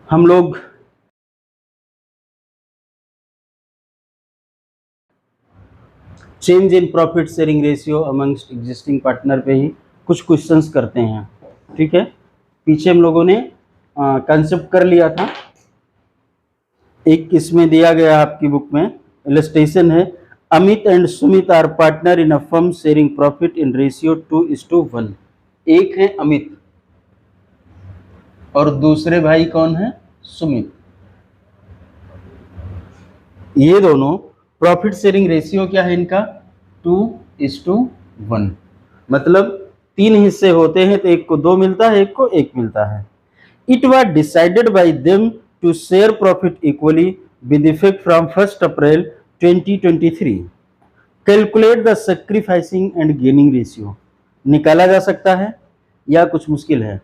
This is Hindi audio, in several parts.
हम लोग change in profit sharing ratio amongst existing partner पे ही कुछ क्वेश्चंस करते हैं। ठीक है, पीछे हम लोगों ने कंसेप्ट कर लिया था। एक इसमें दिया गया आपकी बुक में इलस्ट्रेशन है, Amit and Sumit are partner in a firm sharing profit in ratio 2:1। एक है अमित और दूसरे भाई कौन है, सुमित। ये दोनों प्रॉफिट शेयरिंग रेशियो क्या है इनका, 2:1। मतलब 3 हिस्से होते हैं तो एक को 2 मिलता है, एक को 1 मिलता है। It was decided by them to share profit equally with effect from 1 April 2023। Calculate the sacrificing and gaining ratio. निकाला जा सकता है या कुछ मुश्किल है।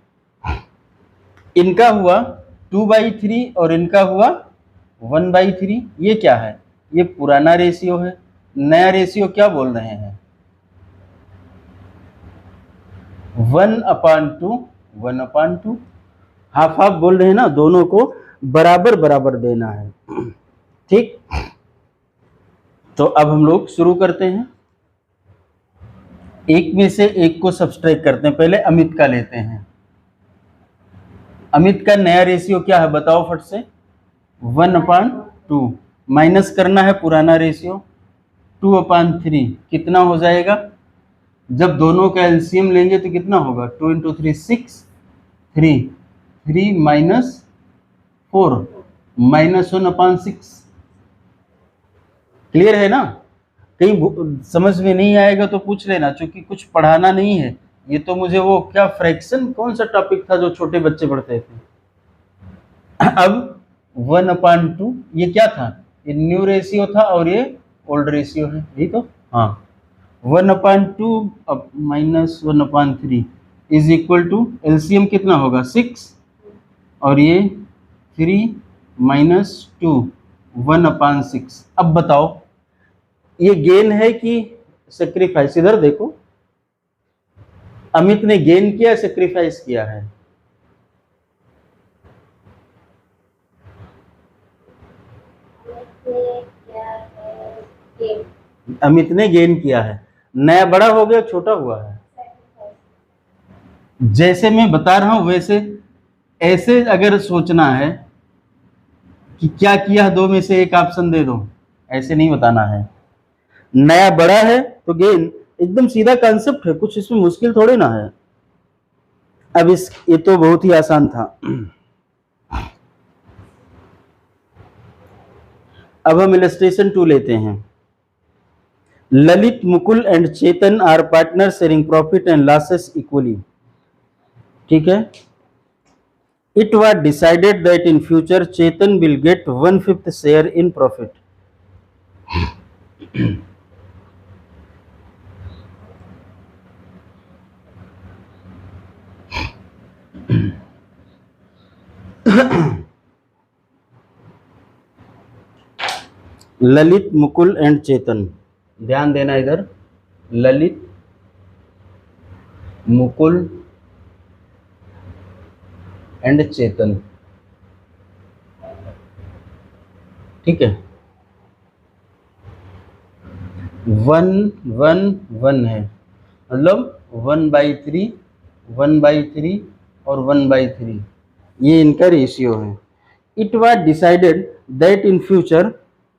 इनका हुआ 2/3 और इनका हुआ 1/3। ये क्या है, ये पुराना रेशियो है। नया रेशियो क्या बोल रहे हैं, 1/2। 1/2 हाफ हाफ बोल रहे हैं ना, दोनों को बराबर बराबर देना है। ठीक, तो अब हम लोग शुरू करते हैं। एक में से एक को सब्सट्रैक्ट करते हैं। पहले अमित का लेते हैं। अमित का नया रेशियो क्या है बताओ फट से, 1/2 माइनस करना है पुराना रेशियो 2/3। कितना हो जाएगा, जब दोनों का एलसीएम लेंगे तो कितना होगा, 2 × 3 6, 3 माइनस 4 -1/6। क्लियर है ना, कहीं समझ में नहीं आएगा तो पूछ लेना, क्योंकि कुछ पढ़ाना नहीं है ये तो। मुझे वो क्या फ्रैक्शन कौन सा टॉपिक था जो छोटे बच्चे पढ़ते थे। अब 1/2 ये क्या था, ये न्यू रेशियो था और ये ओल्ड रेशियो है, यही तो। हाँ, 1/2 अब -1/3 इज इक्वल टू एलसीएम कितना होगा 6 और ये 3 - 2 1/6। अब बताओ ये गेन है कि सेक्रीफाइस। इधर देखो, अमित ने गेन किया सेक्रीफाइस किया है, अमित ने गेन किया है। नया बड़ा हो गया छोटा हुआ है, जैसे मैं बता रहा हूं वैसे। ऐसे अगर सोचना है कि क्या किया, दो में से एक ऑप्शन दे दो, ऐसे नहीं बताना है। नया बड़ा है तो गेन, एकदम सीधा कॉन्सेप्ट है, कुछ इसमें मुश्किल थोड़े ना है। अब ये तो बहुत ही आसान था। अब हम इलस्ट्रेशन 2 लेते हैं। Lalit, Mukul and Chetan are partner sharing profit and losses equally. ठीक है, it was decided that in future Chetan will get 1/5 share in profit. Lalit, Mukul and Chetan, ध्यान देना इधर, ललित, मुकुल एंड चेतन। ठीक है, 1/1 है, मतलब 1/3 1/3 और 1/3 ये इनका रेशियो है। It was decided that in future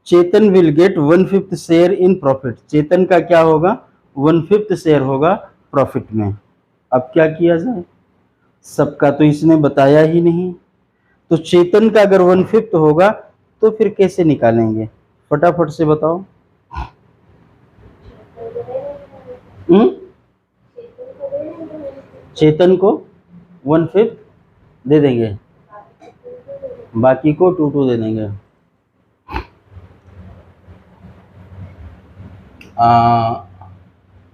Chetan will get 1/5 share in profit. Chetan का क्या होगा, 1/5 शेयर होगा प्रॉफिट में। अब क्या किया जाए, सबका तो इसने बताया ही नहीं, तो चेतन का अगर 1/5 होगा तो फिर कैसे निकालेंगे, फटाफट से बताओ। चेतन को 1/5 दे देंगे, बाकी को 2/2 दे देंगे।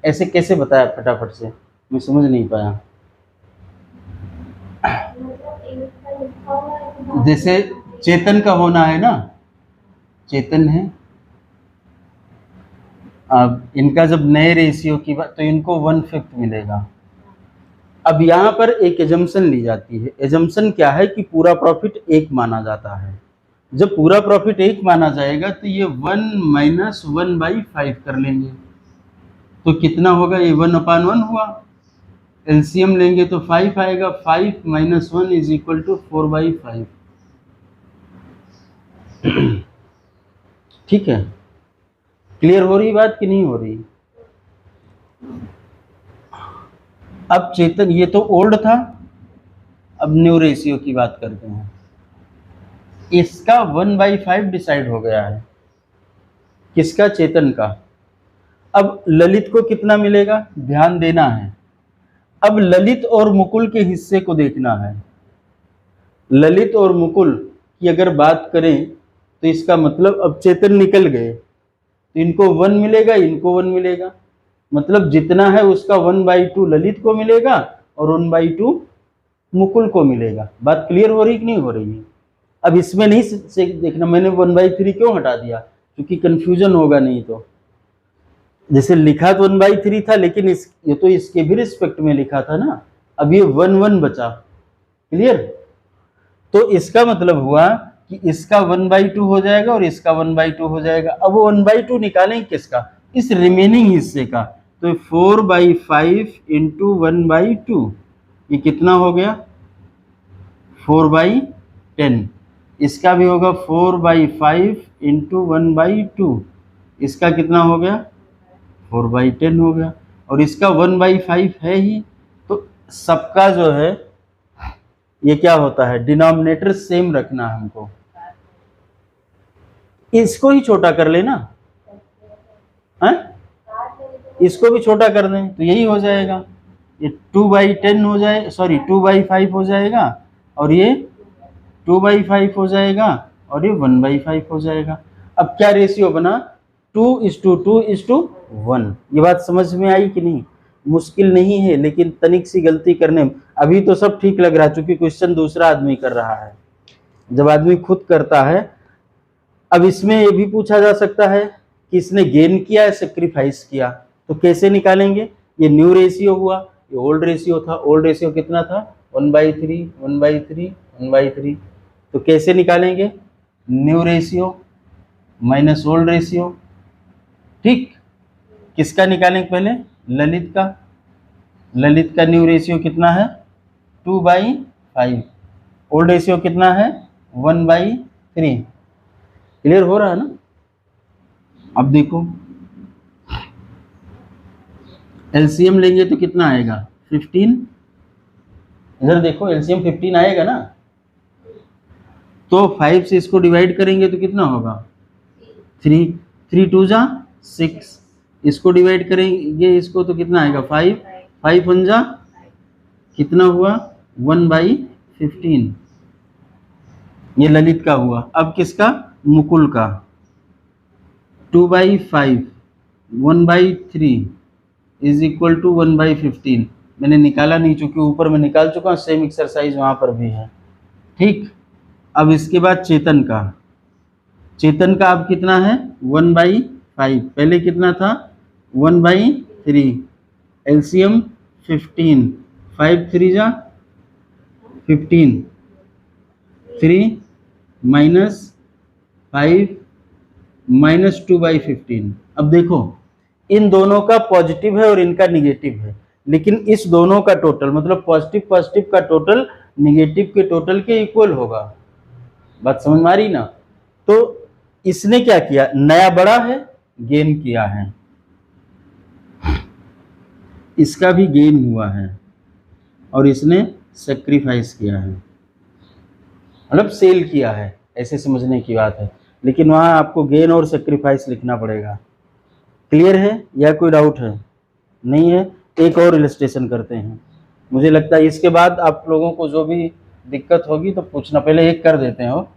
ऐसे कैसे बताया फटाफट से, मैं समझ नहीं पाया। जैसे चेतन का होना है ना, चेतन है, अब इनका जब नए रेशियो की बात तो इनको 1/5 मिलेगा। अब यहाँ पर एक एजम्पशन ली जाती है। एजम्पशन क्या है कि पूरा प्रॉफिट एक माना जाता है। जब पूरा प्रॉफिट एक माना जाएगा तो ये 1 माइनस 1/5 कर लेंगे, तो कितना होगा, ये 1/1 हुआ। एलसीएम लेंगे तो 5 आएगा, 5 माइनस 1 इज इक्वल टू 4/5। ठीक है, क्लियर हो रही बात कि नहीं हो रही? अब चेतन, ये तो ओल्ड था, अब न्यू रेशियो की बात करते हैं। इसका 1/5 डिसाइड हो गया है, किसका, चेतन का। अब ललित को कितना मिलेगा, ध्यान देना है। अब ललित और मुकुल के हिस्से को देखना है। ललित और मुकुल की अगर बात करें तो इसका मतलब अब चेतन निकल गए तो इनको 1 मिलेगा, इनको 1 मिलेगा, मतलब जितना है उसका 1/2 ललित को मिलेगा और 1/2 मुकुल को मिलेगा। बात क्लियर हो रही कि नहीं हो रही है? अब इसमें नहीं से देखना, मैंने 1/3 क्यों हटा दिया, क्योंकि कंफ्यूजन होगा नहीं तो। जैसे लिखा तो 1/3 था, लेकिन ये तो इसके भी रिस्पेक्ट में लिखा था ना। अब ये 1 बचा, क्लियर। तो इसका मतलब हुआ कि इसका 1/2 हो जाएगा और इसका 1/2 हो जाएगा। अब वो 1/2 निकालेंगे किसका, इस रिमेनिंग हिस्से का। तो 4/5 इंटू 1/2, ये कितना हो गया, 4/10। इसका भी होगा 4/5 इंटू 1/2, इसका कितना हो गया, 4/10 हो गया। और इसका 1/5 है ही, तो सबका जो है ये क्या होता है, डिनोमिनेटर सेम रखना है हमको। इसको ही छोटा कर लेना है, इसको भी छोटा कर दें तो यही हो जाएगा, ये 2/10 हो जाए, सॉरी 2/5 हो जाएगा, और ये 2/5 हो जाएगा, और ये 1/5 हो जाएगा। अब क्या रेशियो बना, 2:2:1। ये बात समझ में आई कि नहीं? मुश्किल नहीं है, लेकिन तनिक सी गलती करने में अभी तो सब ठीक लग रहा है, क्योंकि क्वेश्चन दूसरा आदमी कर रहा है। जब आदमी खुद करता है, अब इसमें ये भी पूछा जा सकता है कि इसने गेन किया है, सेक्रीफाइस किया, तो कैसे निकालेंगे। ये न्यू रेशियो हुआ, ये ओल्ड रेशियो था। ओल्ड रेशियो कितना था, 1/3 1/3 1/3। तो कैसे निकालेंगे, new ratio minus old ratio. ठीक, किसका निकालेंगे पहले, ललित का। ललित का न्यू रेशियो कितना है, 2/5। ओल्ड रेशियो कितना है, 1/3। क्लियर हो रहा है ना? अब देखो एलसीएम लेंगे तो कितना आएगा, 15। इधर देखो एलसीएम 15 आएगा ना, तो 5 से इसको डिवाइड करेंगे तो कितना होगा, 3 3 2 जा 6। इसको डिवाइड करेंगे इसको तो कितना आएगा, 5 5 1 जा कितना हुआ, 1/15। ये ललित का हुआ। अब किसका, मुकुल का, 2/5 1/3 इज इक्वल टू 1/15। मैंने निकाला नहीं, चूंकि ऊपर में निकाल चुका हूँ, सेम एक्सरसाइज वहां पर भी है। ठीक, अब इसके बाद चेतन का। चेतन का अब कितना है, 1/5, पहले कितना था, 1/3। एलसीएम 15, 5 3 जा 15, 3 माइनस 5 माइनस 2/15। अब देखो इन दोनों का पॉजिटिव है और इनका निगेटिव है, लेकिन इस दोनों का टोटल, मतलब पॉजिटिव पॉजिटिव का टोटल निगेटिव के टोटल के इक्वल होगा। बात समझ में आ रही ना? तो इसने क्या किया, नया बड़ा है, गेन किया है, इसका भी गेन हुआ है, और इसने सेक्रीफाइस किया है, मतलब सेल किया है, ऐसे समझने की बात है। लेकिन वहां आपको गेन और सेक्रीफाइस लिखना पड़ेगा। क्लियर है या कोई डाउट है? नहीं है? एक और इलस्ट्रेशन करते हैं। मुझे लगता है इसके बाद आप लोगों को जो भी दिक्कत होगी तो पूछना, पहले एक कर देते हैं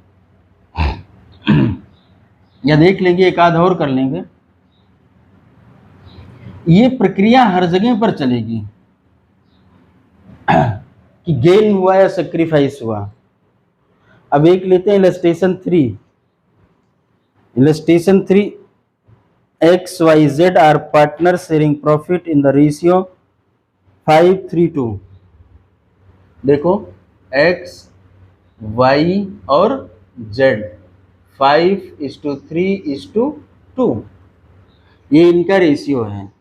या देख लेंगे, एक आध और कर लेंगे। ये प्रक्रिया हर जगह पर चलेगी कि गेन हुआ या सेक्रीफाइस हुआ। अब एक लेते हैं illustration 3। Illustration 3, XYZ are partners sharing profit in the ratio 5:3:2। देखो x y और z 5:3:2, ये इनका रेशियो है।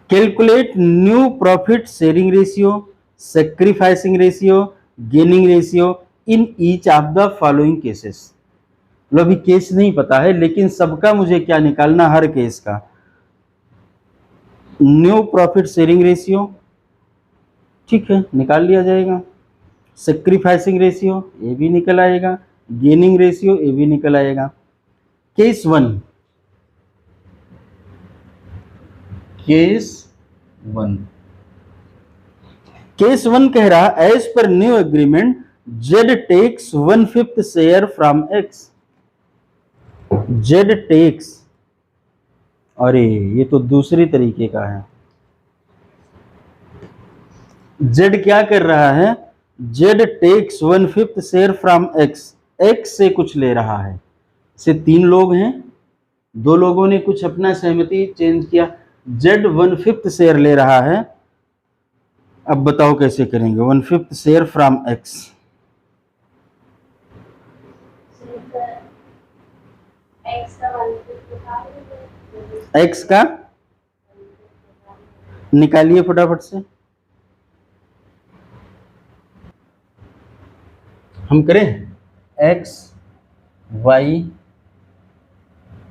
Calculate new profit sharing ratio, sacrificing ratio, gaining ratio in each of the following cases. मतलब अभी केस नहीं पता है, लेकिन सबका मुझे क्या निकालना, हर केस का। न्यू प्रॉफिट शेयरिंग रेशियो, ठीक है, निकाल लिया जाएगा। सेक्रीफाइसिंग रेशियो, ये भी निकल आएगा। गेनिंग रेशियो, ये भी निकल आएगा। केस वन, केस वन कह रहा, as per new agreement Z takes 1/5 share from X. Z takes, अरे ये तो दूसरी तरीके का है। जेड क्या कर रहा है, Z takes 1/5 share from X, X से कुछ ले रहा है। से 3 लोग हैं, 2 लोगों ने कुछ अपना सहमति चेंज किया, जेड 1/5 शेयर ले रहा है। अब बताओ कैसे करेंगे, 1/5 शेयर फ्रॉम एक्स। एक्स का निकालिए फटाफट से। हम करें एक्स वाई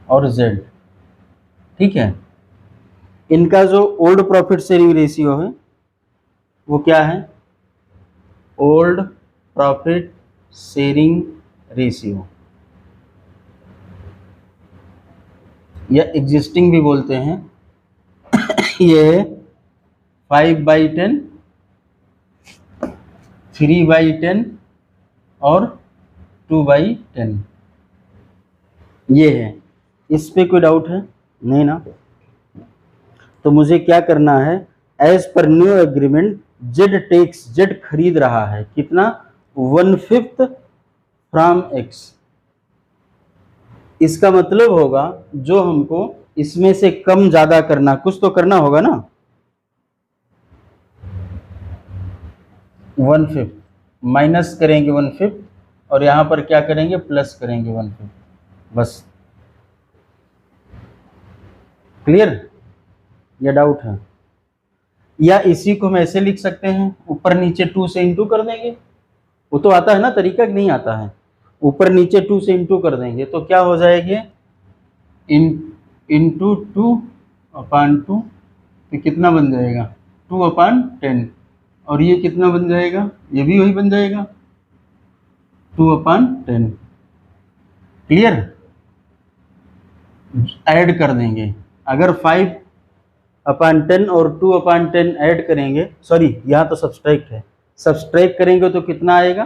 और जेड, ठीक है। इनका जो ओल्ड प्रॉफिट शेयरिंग रेशियो है वो क्या है, ओल्ड प्रॉफिट शेयरिंग रेशियो, या एग्जिस्टिंग भी बोलते हैं। ये 5/10, 3/10 और 2/10, ये है। इस पे कोई डाउट है नहीं ना? तो मुझे क्या करना है, as per new agreement Z takes, Z खरीद रहा है कितना, 1/5 फ्रॉम एक्स। इसका मतलब होगा जो हमको इसमें से कम ज्यादा करना, कुछ तो करना होगा ना। 1/5 माइनस करेंगे 1/5, और यहां पर क्या करेंगे, प्लस करेंगे 1/5, बस। क्लियर या डाउट है? या इसी को हम ऐसे लिख सकते हैं, ऊपर नीचे 2 से इंटू कर देंगे। वो तो आता है ना तरीका, कि नहीं आता है? ऊपर नीचे 2 से इंटू कर देंगे तो क्या हो जाएगी, इंटू 2/2, तो कितना बन जाएगा, 2/10। और ये कितना बन जाएगा, ये भी वही बन जाएगा, 2/10। क्लियर? ऐड कर देंगे, अगर 5/10 और 2/10 ऐड करेंगे, सॉरी यहाँ तो सब्सट्रैक्ट है, सब्सट्रैक्ट करेंगे तो कितना आएगा,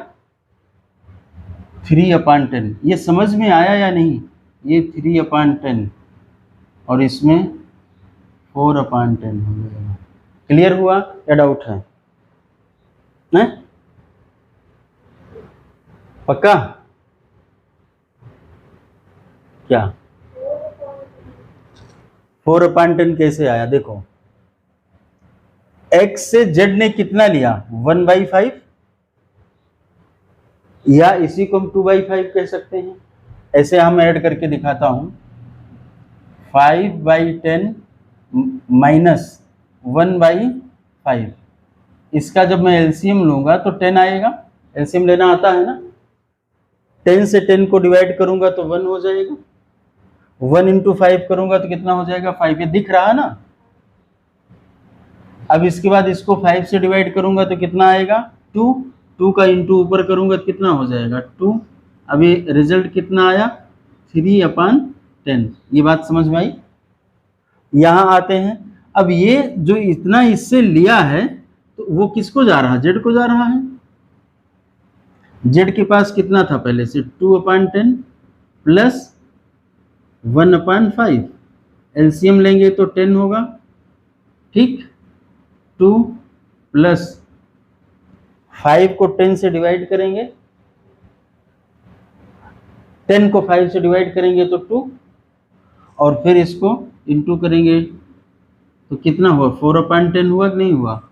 3/10। ये समझ में आया या नहीं? ये 3/10 और इसमें 4/10 हो जाएगा। क्लियर हुआ या डाउट है? नहीं? पक्का? क्या 4/10 कैसे आया, देखो x से z ने कितना लिया, 1/5, या इसी को हम 2/5 कह सकते हैं। ऐसे हम ऐड करके दिखाता हूं, 5/10 माइनस 1/5, इसका जब मैं एलसीएम लूंगा तो 10 आएगा। एलसीएम लेना आता है ना? 10 से 10 को डिवाइड करूंगा तो 1 हो जाएगा, 1 इंटू 5 करूंगा तो कितना हो जाएगा, 5। ये दिख रहा है ना? अब इसके बाद इसको 5 से डिवाइड करूंगा तो कितना आएगा, 2। 2 का इंटू ऊपर करूंगा तो कितना हो जाएगा, 2। अभी रिजल्ट कितना आया, 3/10। ये बात समझ में आई? यहां आते हैं, अब ये जो इतना इससे लिया है तो वो किसको जा रहा है, जेड को जा रहा है। जेड के पास कितना था पहले से, 2/10 प्लस 1/5, एलसीएम लेंगे तो 10 होगा, ठीक। 2 प्लस 5 को 10 से डिवाइड करेंगे, 10 को 5 से डिवाइड करेंगे तो 2, और फिर इसको इंटू करेंगे तो कितना हुआ, 4/10 हुआ कि नहीं हुआ।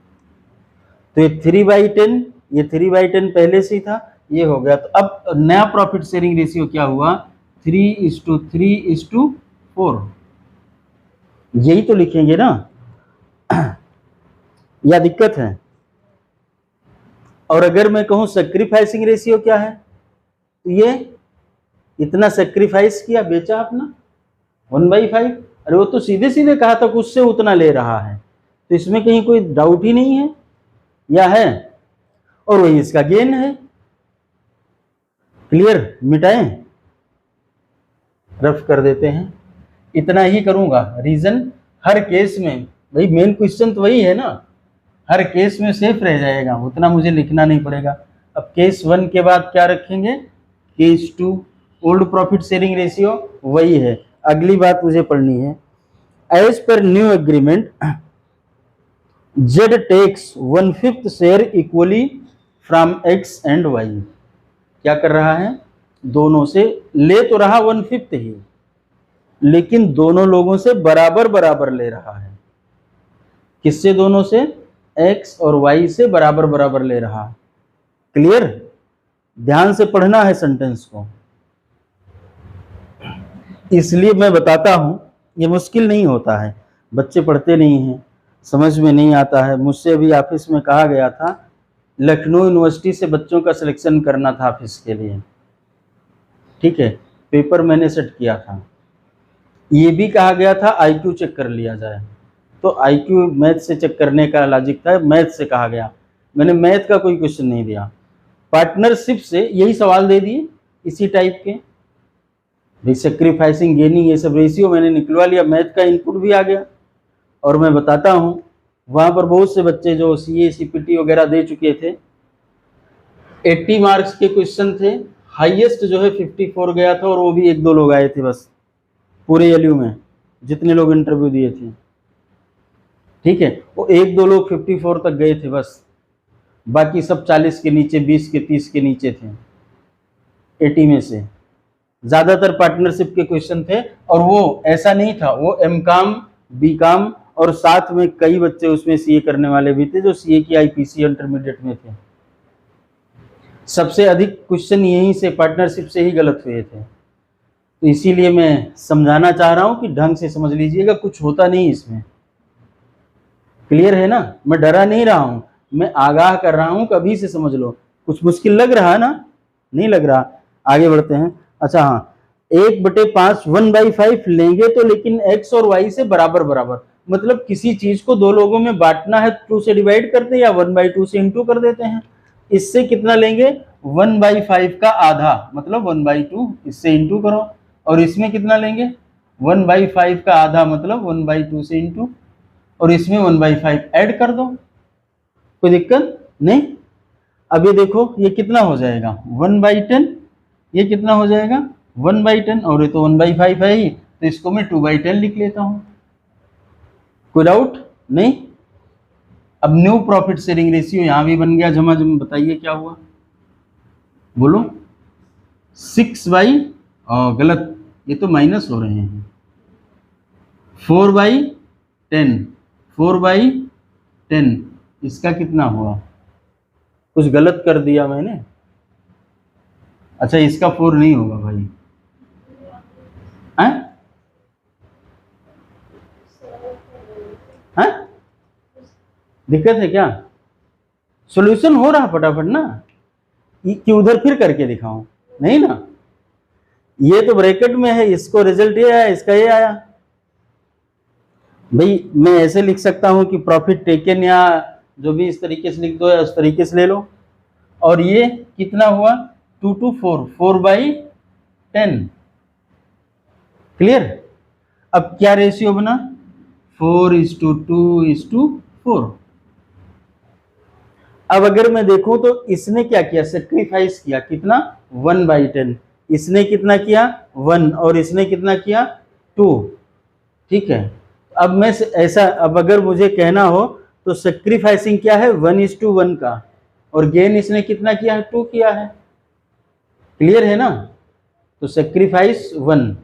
तो ये 3/10, ये 3/10 पहले से ही था, ये हो गया। तो अब नया प्रॉफिट शेयरिंग रेशियो क्या हुआ, 3:3:4। यही तो लिखेंगे ना, या दिक्कत है? और अगर मैं कहूं सेक्रीफाइसिंग रेशियो क्या है, तो ये इतना सेक्रीफाइस किया, बेचा अपना 1/5। अरे वो तो सीधे सीधे कहा था कि उससे उतना ले रहा है, तो इसमें कहीं कोई डाउट ही नहीं है, या है? और वही इसका गेन है। क्लियर? मिटाएं, रफ कर देते हैं। इतना ही करूंगा रीजन हर केस में। भाई मेन क्वेश्चन तो वही है ना, हर केस में सेफ रह जाएगा, उतना मुझे लिखना नहीं पड़ेगा। अब केस 1 के बाद क्या रखेंगे, case 2 old profit sharing ratio वही है। अगली बात मुझे पढ़नी है, as per new agreement Z takes 1/5 share equally from X and Y। क्या कर रहा है, दोनों से ले तो रहा 1/5 ही, लेकिन दोनों लोगों से बराबर बराबर ले रहा है। किससे? दोनों से, X और Y से बराबर बराबर ले रहा। क्लियर? ध्यान से पढ़ना है सेंटेंस को, इसलिए मैं बताता हूं, ये मुश्किल नहीं होता है, बच्चे पढ़ते नहीं हैं, समझ में नहीं आता है। मुझसे अभी ऑफिस में कहा गया था, लखनऊ यूनिवर्सिटी से बच्चों का सिलेक्शन करना था ऑफिस के लिए, ठीक है, पेपर मैंने सेट किया था। ये भी कहा गया था IQ चेक कर लिया जाए, तो IQ मैथ से चेक करने का लॉजिक था, मैथ से कहा गया। मैंने मैथ का कोई क्वेश्चन नहीं दिया, पार्टनरशिप से यही सवाल दे दिए इसी टाइप के, सेक्रीफाइसिंग गेनिंग, ये सब रेशियो मैंने निकलवा लिया, मैथ का इनपुट भी आ गया। और मैं बताता हूँ, वहाँ पर बहुत से बच्चे जो CA CPT वगैरह दे चुके थे, 80 मार्क्स के क्वेश्चन थे, हाईएस्ट जो है 54 गया था, और वो भी 1-2 लोग आए थे बस पूरे LU में, जितने लोग इंटरव्यू दिए थे, ठीक है, वो 1-2 लोग 54 तक गए थे बस, बाकी सब 40 के नीचे, 20 के 30 के नीचे थे 80 में से। ज़्यादातर पार्टनरशिप के क्वेश्चन थे, और वो ऐसा नहीं था, वो MCOM BCOM और साथ में कई बच्चे उसमें CA करने वाले भी थे, जो CA की IPC इंटरमीडिएट में थे। सबसे अधिक क्वेश्चन यहीं से, पार्टनरशिप से ही गलत हुए थे। तो इसीलिए मैं समझाना चाह रहा हूँ कि ढंग से समझ लीजिएगा, कुछ होता नहीं इसमें। क्लियर है ना? मैं डरा नहीं रहा हूँ, मैं आगाह कर रहा हूँ, कभी से समझ लो। कुछ मुश्किल लग रहा है ना? नहीं लग रहा। आगे बढ़ते हैं। अच्छा हाँ, 1/5 1/5 लेंगे तो, लेकिन X और Y से बराबर बराबर, मतलब किसी चीज को दो लोगों में बांटना है, 2 से डिवाइड करते हैं या 1/2 से इंटू कर देते हैं। इससे कितना लेंगे, 1/5 का आधा, मतलब 1/2, इससे इंटू करो। और इसमें कितना लेंगे, 1/5 का आधा, मतलब 1/2 से इंटू, और इसमें 1/5 ऐड कर दो, कोई दिक्कत नहीं। अब ये देखो, ये कितना हो जाएगा, 1/10, ये कितना हो जाएगा 1/10, और ये तो 1/5 है ही, तो इसको मैं 2/10 लिख लेता हूं। कोई डाउट नहीं? अब न्यू प्रॉफिट शेयरिंग रेशियो यहां भी बन गया झमाझम। बताइए क्या हुआ, बोलो। 6/, गलत, ये तो माइनस हो रहे हैं, 4/10, 4/10, इसका कितना हुआ, कुछ गलत कर दिया मैंने। अच्छा, इसका 4 नहीं होगा भाई, हैं? हैं? दिक्कत है क्या? सॉल्यूशन हो रहा फटाफट ना, कि उधर फिर करके दिखाऊं? नहीं ना, ये तो ब्रैकेट में है, इसको रिजल्ट ये आया, इसका ये आया। भाई मैं ऐसे लिख सकता हूं कि प्रॉफिट टेकन, या जो भी इस तरीके से लिख दो, या उस तरीके से ले लो। और ये कितना हुआ, 2 to 4, 4/10। क्लियर? अब क्या रेशियो बना, 4:2:4। अब अगर मैं देखूं तो इसने क्या किया, सेक्रीफाइस किया, कितना, 1/10। इसने कितना किया, 1, और इसने कितना किया, 2। ठीक है, अब मैं ऐसा, अब अगर मुझे कहना हो तो सेक्रीफाइसिंग क्या है, 1:1 का, और गेन इसने कितना किया है, 2 किया है। क्लियर है ना? तो सेक्रीफाइस 1,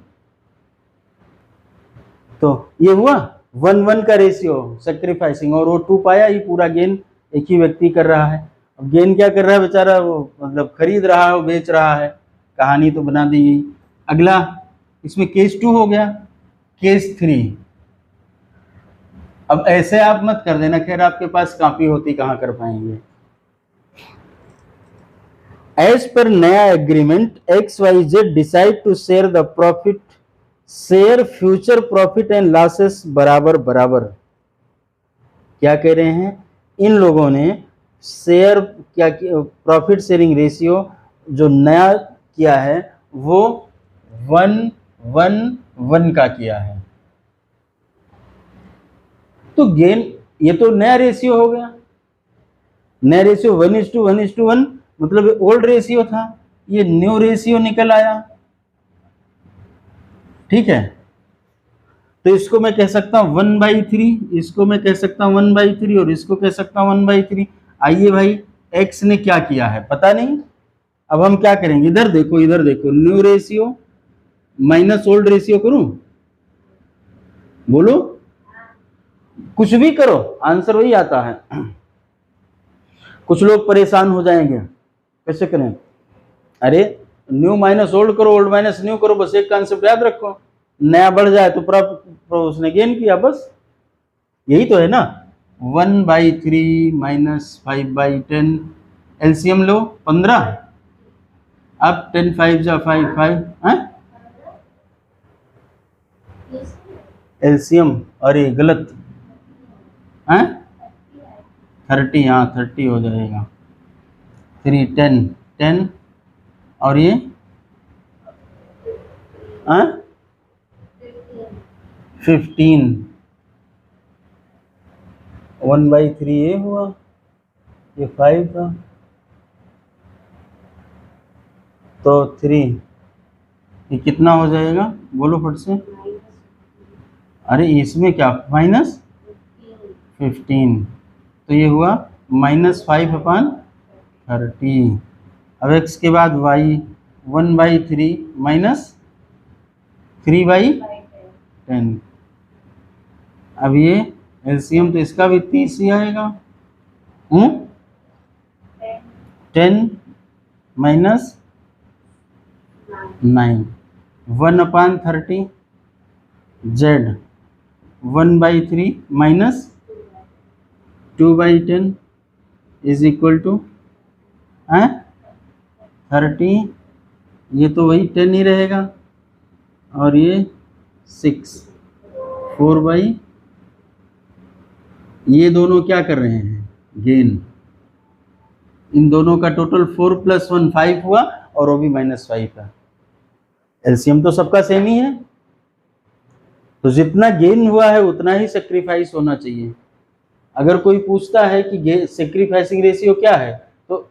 तो ये हुआ 1:1 का रेशियो सेक्रीफाइसिंग, और वो 2 पाया, ये पूरा गेन एक ही व्यक्ति कर रहा है। अब गेन क्या कर रहा है बेचारा, वो मतलब खरीद रहा है, वो बेच रहा है, कहानी तो बना दी गई। अगला इसमें केस 2 हो गया। केस 3, अब ऐसे आप मत कर देना, खैर आपके पास कॉपी होती कहाँ कर पाएंगे। एज पर नया agreement XYZ decide to share the profit, share future profit and losses बराबर बराबर। क्या कह रहे हैं, इन लोगों ने शेयर क्या, प्रॉफिट शेयरिंग रेशियो जो नया किया है वो 1:1:1 का किया है। तो गेन, ये तो नया रेशियो हो गया। नया रेशियो 1:1:1 मतलब ओल्ड रेशियो था, ये न्यू रेशियो निकल आया। ठीक है, तो इसको मैं कह सकता हूं 1/3, इसको मैं कह सकता हूं 1/3 और इसको कह सकता हूं 1/3। आइए भाई, एक्स ने क्या किया है पता नहीं। अब हम क्या करेंगे, इधर देखो, इधर देखो, new ratio minus old ratio करूं, बोलो, कुछ भी करो आंसर वही आता है। कुछ लोग परेशान हो जाएंगे, कैसे करें, अरे न्यू माइनस ओल्ड करो, ओल्ड माइनस न्यू करो, बस एक कॉन्सेप्ट याद रखो, नया बढ़ जाए तो उसने गेन किया, बस यही तो है ना। 1/3 माइनस 5/10, एलसीएम लो 15, अब 10 5 जा 5 5, एलसीएम, अरे गलत है, 30, हाँ 30 हो जाएगा, 3 10 10 और ये 15, 1/3 ये हुआ, ये 5 था, तो 3, ये कितना हो जाएगा बोलो फट से, अरे इसमें क्या -15, तो ये हुआ -5/30। अब x के बाद y 1/3 माइनस 3/10। अब ये एलसीएम तो इसका भी 30 ही आएगा, 10 minus 9, 1/30 z 1/3 minus 2/10 is equal to 30, ये तो वही 10 ही रहेगा, और ये 6, 4/, ये दोनों क्या कर रहे हैं, गेन, इन दोनों का टोटल 4 + 1 5 हुआ, और वो भी -5 है। एलसीएम तो सबका सेम ही है, तो जितना गेन हुआ है उतना ही सेक्रीफाइस होना चाहिए। अगर कोई पूछता है कि सेक्रीफाइसिंग रेशियो क्या है, तो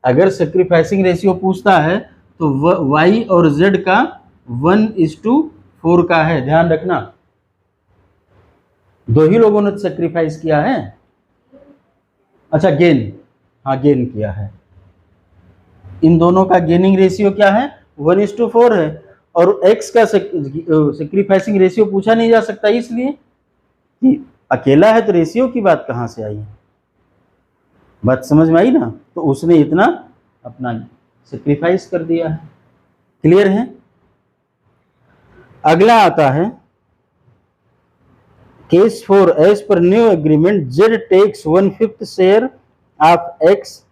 अगर सेक्रीफाइसिंग रेशियो पूछता है तो y और z का 1:4 का है, ध्यान रखना, दो ही लोगों ने सेक्रीफाइस किया है। अच्छा गेन, हाँ गेन किया है, इन दोनों का गेनिंग रेशियो क्या है 1:4 है, और x का सेक्रीफाइसिंग रेशियो पूछा नहीं जा सकता, इसलिए कि अकेला है, तो रेशियो की बात कहाँ से आई, बात समझ में आई ना। तो उसने इतना अपना सेक्रीफाइस कर दिया है, क्लियर है। अगला आता है case 4, as per new agreement z takes 1/5 share of x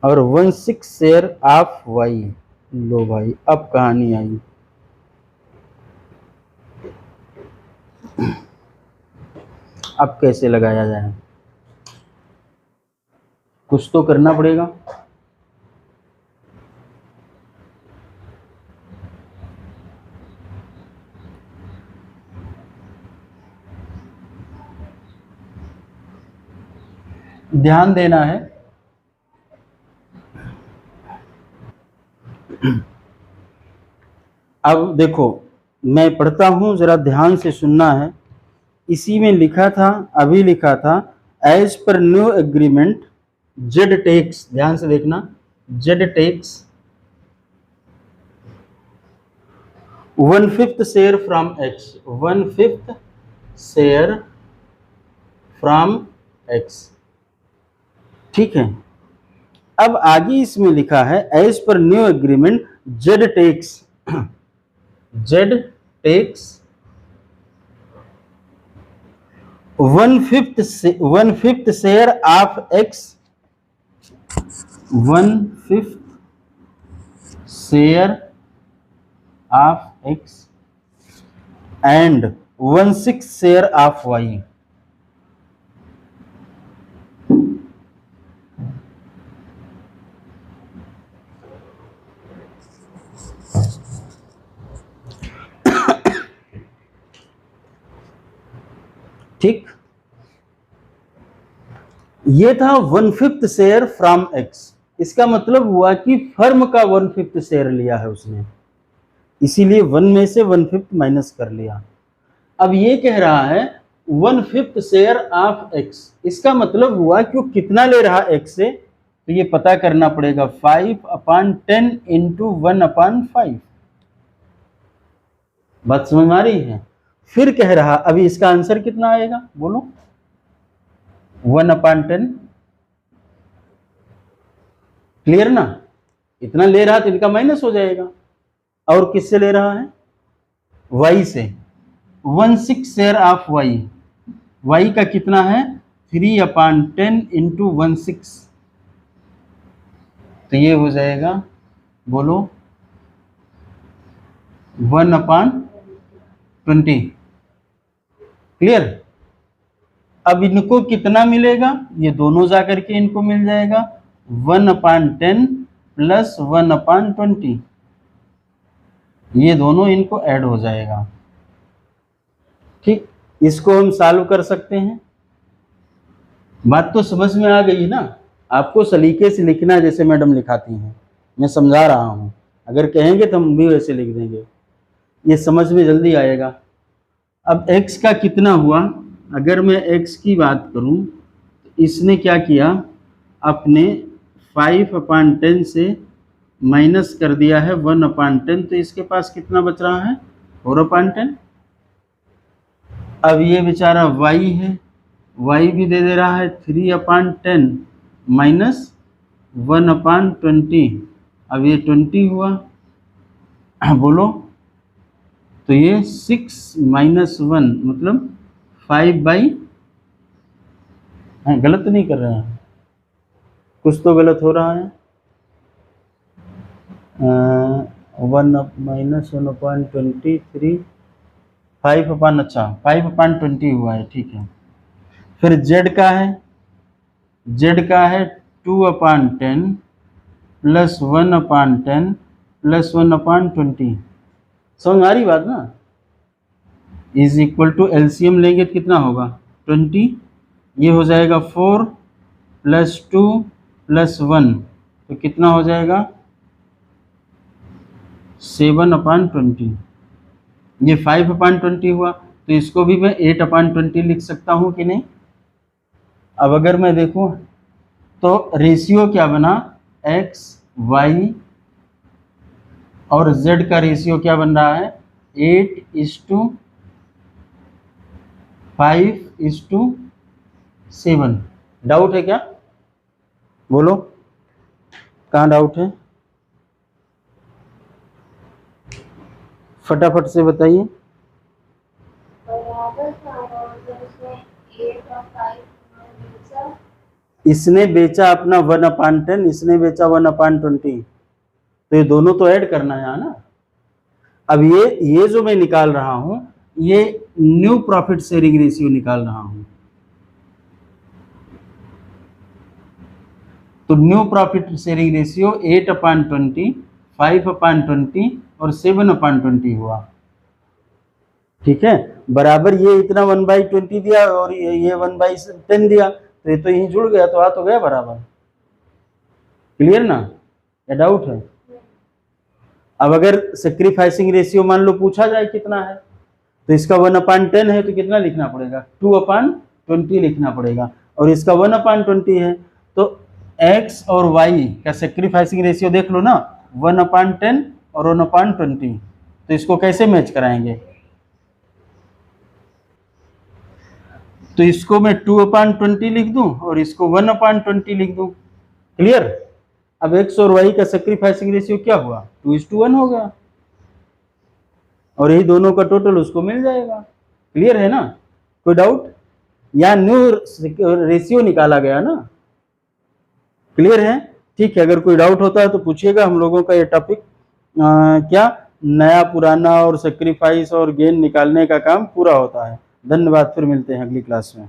और 1/6 शेयर ऑफ y। लो भाई, अब कहानी आई, अब कैसे लगाया जाए, कुछ तो करना पड़ेगा। ध्यान देना है, अब देखो मैं पढ़ता हूं, जरा ध्यान से सुनना है। इसी में लिखा था, अभी लिखा था, as per new agreement z takes, ध्यान से देखना, z takes 1/5 share from x, 1/5 share from X. ठीक है, अब आगे इसमें लिखा है as per new agreement Z takes 1/5 share of X, 1/5 share of X and 1/6 share of Y. ठीक, ये था 1/5 शेयर फ्रॉम एक्स। इसका मतलब हुआ कि फर्म का 1/5 शेयर लिया है उसने, इसीलिए 1 में से 1/5 माइनस कर लिया। अब ये कह रहा है 1/5 शेयर ऑफ एक्स, इसका मतलब हुआ कि वो कितना ले रहा एक्स से, तो ये पता करना पड़ेगा 5/10 इंटू 1/5। बात समझ में आ रही है? फिर कह रहा अभी इसका आंसर कितना आएगा बोलो, 1/10। क्लियर ना? इतना ले रहा तो इनका माइनस हो जाएगा। और किससे ले रहा है? वाई से। 1/6 शेयर ऑफ वाई, वाई का कितना है 3/10 इंटू 1/6, तो ये हो जाएगा बोलो 1/20। क्लियर? अब इनको कितना मिलेगा, ये दोनों जाकर के इनको मिल जाएगा 1/10 प्लस 1/20, ये दोनों इनको ऐड हो जाएगा। ठीक, इसको हम सॉल्व कर सकते हैं। बात तो समझ में आ गई ना? आपको सलीके से लिखना जैसे मैडम लिखाती हैं, मैं समझा रहा हूँ। अगर कहेंगे तो हम भी वैसे लिख देंगे, ये समझ में जल्दी आएगा। अब x का कितना हुआ, अगर मैं x की बात करूं तो इसने क्या किया, अपने 5/10 से माइनस कर दिया है 1/10, तो इसके पास कितना बच रहा है 4/10। अब ये बेचारा y है, y भी दे रहा है 3/10 माइनस 1/20, अब ये 20 हुआ बोलो, तो ये 6 माइनस 1 मतलब 5/, गलत तो नहीं कर रहे हैं, कुछ तो गलत हो रहा है। 1 माइनस 1/23 5 अच्छा 5/20 हुआ है। ठीक है, फिर z का है, z का है 2/10 प्लस 1/10 प्लस 1/20। समझ आ रही बात ना? इज इक्वल टू एलसीएम लेंगे तो कितना होगा 20, ये हो जाएगा 4 प्लस 2 प्लस 1, तो कितना हो जाएगा 7/20। ये 5/20 हुआ, तो इसको भी मैं 8/20 लिख सकता हूँ कि नहीं? अब अगर मैं देखूँ तो रेशियो क्या बना, x y और z का रेशियो क्या बन रहा है 8:5:7। डाउट है क्या बोलो, कहाँ डाउट है? फटाफट से बताइए। इसने बेचा अपना 1/10, इसने बेचा 1/20, तो ये दोनों तो ऐड करना है ना। अब ये जो मैं निकाल रहा हूं ये न्यू प्रॉफिट शेयरिंग रेशियो निकाल रहा हूं, तो न्यू प्रॉफिट शेयरिंग रेशियो 8/20, 5/20 और 7/20 हुआ। ठीक है, बराबर ये इतना 1/20 दिया और ये 1/10 दिया, तो ये तो यहीं जुड़ गया, तो आ तो गया बराबर। क्लियर ना, या डाउट है? अब अगर सेक्रीफाइसिंग रेशियो मान लो पूछा जाए कितना है, तो इसका 1/10 है तो कितना लिखना पड़ेगा 2/20 लिखना पड़ेगा, और इसका 1/20 है तो x और y का सेक्रीफाइसिंग रेशियो देख लो ना 1/10 और 1/20, तो इसको कैसे मैच कराएंगे? तो इसको मैं 2/20 लिख दूं और इसको 1/20 लिख दूं। क्लियर? अब x और y का सैक्रिफाइसिंग रेशियो क्या हुआ? 2:1 हो गया और यही दोनों का टोटल उसको मिल जाएगा। क्लियर है ना? कोई डाउट? यहाँ न्यू रेशियो निकाला गया ना। क्लियर है? ठीक है, अगर कोई डाउट होता है तो पूछिएगा। हम लोगों का ये टॉपिक क्या नया पुराना और सैक्रिफाइस और गेन निकालने का काम पूरा होता है। धन्यवाद, फिर मिलते हैं अगली क्लास में।